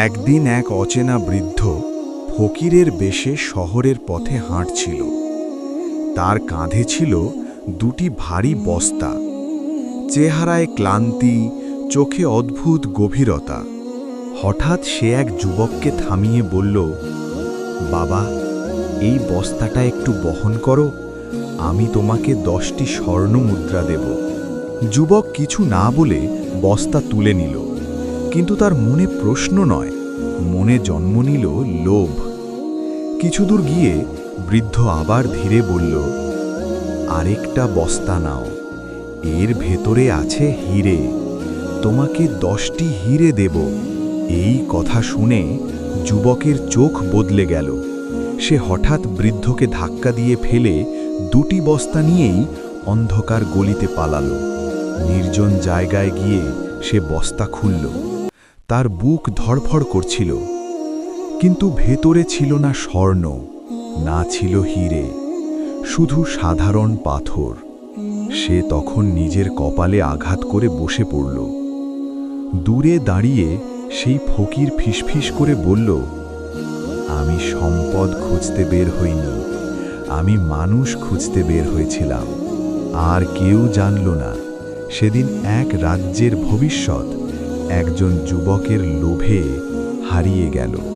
একদিন এক অচেনা বৃদ্ধ ফকিরের বেশে শহরের পথে হাঁটছিল। তার কাঁধে ছিল দুটি ভারী বস্তা, চেহারায় ক্লান্তি, চোখে অদ্ভুত গভীরতা। হঠাৎ সে এক যুবককে থামিয়ে বলল, বাবা, এই বস্তাটা একটু বহন করো, আমি তোমাকে 10টি স্বর্ণ মুদ্রা দেব। যুবক কিছু না বলে বস্তা তুলে নিল, কিন্তু তার মনে প্রশ্ন নয়, মনে জন্ম নিল লোভ। কিছুদূর গিয়ে বৃদ্ধ আবার ধীরে বলল, আরেকটা বস্তা নাও, এর ভেতরে আছে হীরে, তোমাকে 10টি হীরে দেব। এই কথা শুনে যুবকের চোখ বদলে গেল। সে হঠাৎ বৃদ্ধকে ধাক্কা দিয়ে ফেলে 2টি বস্তা নিয়েই অন্ধকার গলিতে পালালো। নির্জন জায়গায় গিয়ে সে বস্তা খুলল। তার বুক ধড়ফড় করছিল, কিন্তু ভেতরে ছিল না স্বর্ণ, না ছিল হীরে, শুধু সাধারণ পাথর। সে তখন নিজের কপালে আঘাত করে বসে পড়ল। দূরে দাঁড়িয়ে সেই ফকির ফিসফিস করে বলল, আমি সম্পদ খুঁজতে বের হইনি, আমি মানুষ খুঁজতে বের হয়েছিলাম। আর কেউ জানল না সেদিন এক রাজ্যের ভবিষ্যৎ একজন যুবকের লোভে হারিয়ে গেল।